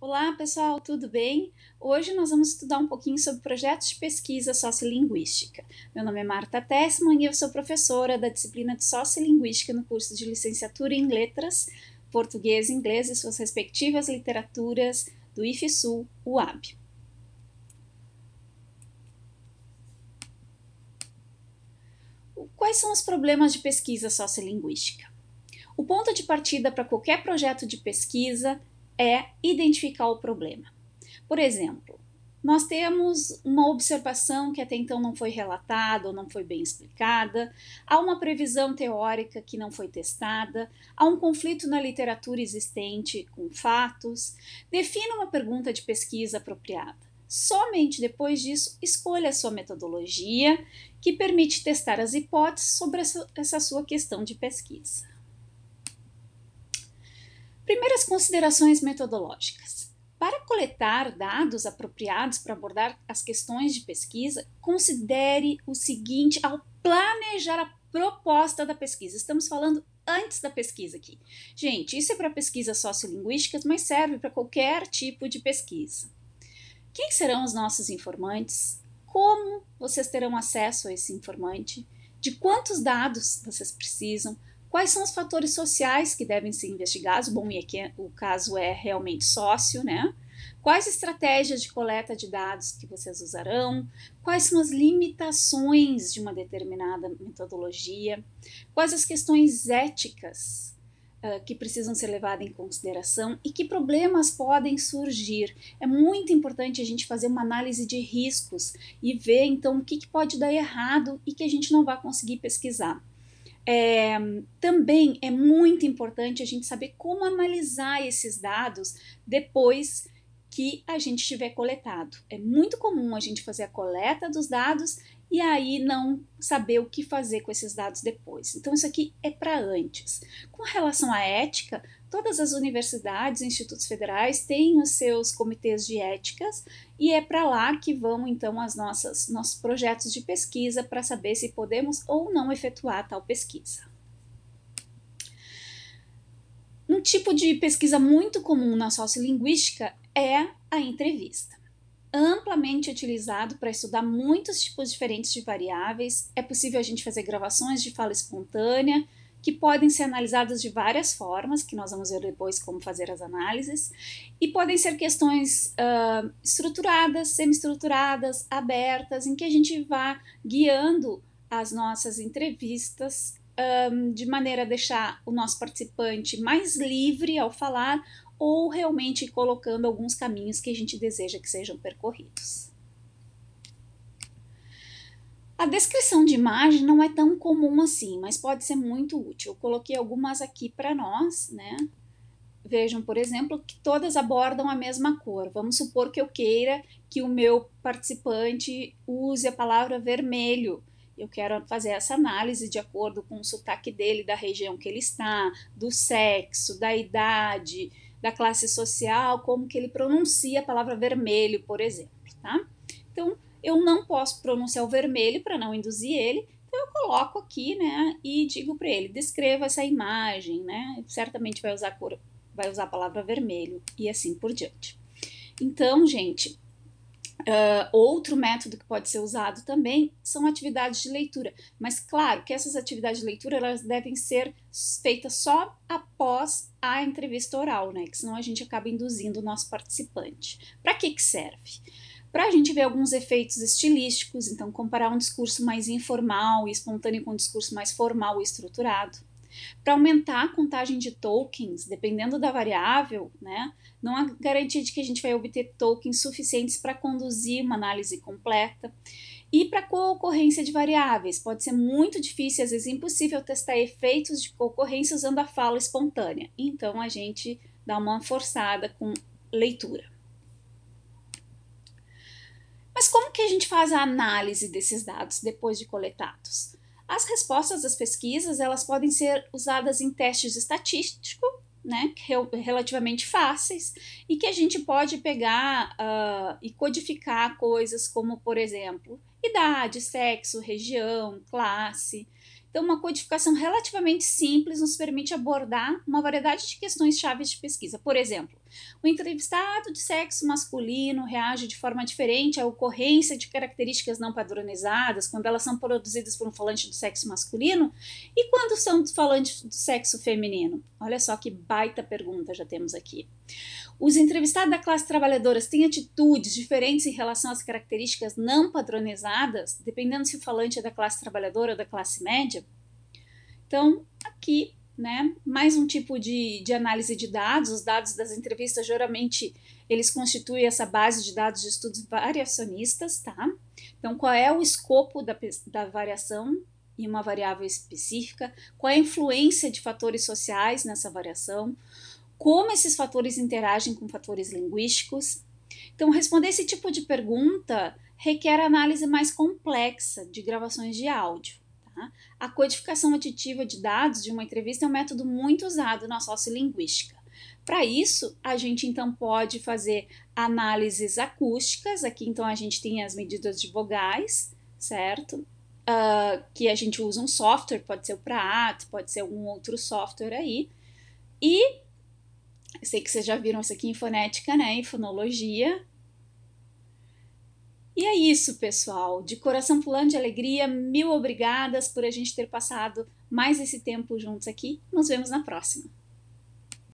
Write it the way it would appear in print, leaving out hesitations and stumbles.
Olá, pessoal, tudo bem? Hoje nós vamos estudar um pouquinho sobre projetos de pesquisa sociolinguística. Meu nome é Marta Tessman e eu sou professora da disciplina de Sociolinguística no curso de licenciatura em Letras, Português e Inglês e suas respectivas literaturas do IFSU UAB. Quais são os problemas de pesquisa sociolinguística? O ponto de partida para qualquer projeto de pesquisa é identificar o problema. Por exemplo, nós temos uma observação que até então não foi relatada ou não foi bem explicada, há uma previsão teórica que não foi testada, há um conflito na literatura existente com fatos. Defina uma pergunta de pesquisa apropriada. Somente depois disso, escolha a sua metodologia, que permite testar as hipóteses sobre essa sua questão de pesquisa. Primeiras considerações metodológicas. Para coletar dados apropriados para abordar as questões de pesquisa, considere o seguinte ao planejar a proposta da pesquisa. Estamos falando antes da pesquisa aqui. Gente, isso é para pesquisas sociolinguísticas, mas serve para qualquer tipo de pesquisa. Quem serão os nossos informantes? Como vocês terão acesso a esse informante? De quantos dados vocês precisam? Quais são os fatores sociais que devem ser investigados? Bom, e aqui o caso é realmente sócio, né? Quais estratégias de coleta de dados que vocês usarão? Quais são as limitações de uma determinada metodologia? Quais as questões éticas que precisam ser levadas em consideração e que problemas podem surgir? É muito importante a gente fazer uma análise de riscos e ver então o que pode dar errado e que a gente não vai conseguir pesquisar. Também é muito importante a gente saber como analisar esses dados depois que a gente tiver coletado. É muito comum a gente fazer a coleta dos dados e aí não saber o que fazer com esses dados depois. Então, isso aqui é para antes. Com relação à ética, todas as universidades e institutos federais têm os seus comitês de éticas e é para lá que vão então nossos projetos de pesquisa para saber se podemos ou não efetuar tal pesquisa. Um tipo de pesquisa muito comum na sociolinguística é a entrevista. Amplamente utilizado para estudar muitos tipos diferentes de variáveis, é possível a gente fazer gravações de fala espontânea, que podem ser analisadas de várias formas, que nós vamos ver depois como fazer as análises, e podem ser questões estruturadas, semi-estruturadas, abertas, em que a gente vá guiando as nossas entrevistas de maneira a deixar o nosso participante mais livre ao falar ou realmente colocando alguns caminhos que a gente deseja que sejam percorridos. A descrição de imagem não é tão comum assim, mas pode ser muito útil. Eu coloquei algumas aqui para nós, né? Vejam, por exemplo, que todas abordam a mesma cor. Vamos supor que eu queira que o meu participante use a palavra vermelho. Eu quero fazer essa análise de acordo com o sotaque dele, da região que ele está, do sexo, da idade, da classe social, como que ele pronuncia a palavra vermelho, por exemplo, tá? Então, eu não posso pronunciar o vermelho para não induzir ele, então eu coloco aqui, né, e digo para ele, descreva essa imagem, né? Certamente vai usar a palavra vermelho e assim por diante. Então, gente, outro método que pode ser usado também são atividades de leitura, mas claro que essas atividades de leitura elas devem ser feitas só após a entrevista oral, né? Que senão a gente acaba induzindo o nosso participante. Para que serve? Para a gente ver alguns efeitos estilísticos, então comparar um discurso mais informal e espontâneo com um discurso mais formal e estruturado. Para aumentar a contagem de tokens, dependendo da variável, né, não há garantia de que a gente vai obter tokens suficientes para conduzir uma análise completa. E para co-ocorrência de variáveis, pode ser muito difícil, às vezes impossível, testar efeitos de co-ocorrência usando a fala espontânea. Então a gente dá uma forçada com leitura. Mas como que a gente faz a análise desses dados depois de coletados? As respostas das pesquisas elas podem ser usadas em testes estatísticos, né, relativamente fáceis, e que a gente pode pegar e codificar coisas como, por exemplo, idade, sexo, região, classe. Então, uma codificação relativamente simples nos permite abordar uma variedade de questões chaves de pesquisa. Por exemplo, O entrevistado de sexo masculino reage de forma diferente à ocorrência de características não padronizadas quando elas são produzidas por um falante do sexo masculino e quando são do falante do sexo feminino. Olha só que baita pergunta já temos aqui. Os entrevistados da classe trabalhadora têm atitudes diferentes em relação às características não padronizadas, dependendo se o falante é da classe trabalhadora ou da classe média? Então, aqui, né, mais um tipo de análise de dados. Os dados das entrevistas, geralmente, eles constituem essa base de dados de estudos variacionistas, tá? Então, qual é o escopo da variação em uma variável específica? Qual é a influência de fatores sociais nessa variação? Como esses fatores interagem com fatores linguísticos? Então, responder esse tipo de pergunta requer análise mais complexa de gravações de áudio. Tá? A codificação aditiva de dados de uma entrevista é um método muito usado na sociolinguística. Para isso, a gente então pode fazer análises acústicas. Aqui então a gente tem as medidas de vogais, certo? Que a gente usa um software, pode ser o Praat, pode ser algum outro software aí. E eu sei que vocês já viram isso aqui em fonética, né? Em fonologia. E é isso, pessoal. De coração pulando de alegria, mil obrigadas por a gente ter passado mais esse tempo juntos aqui. Nos vemos na próxima.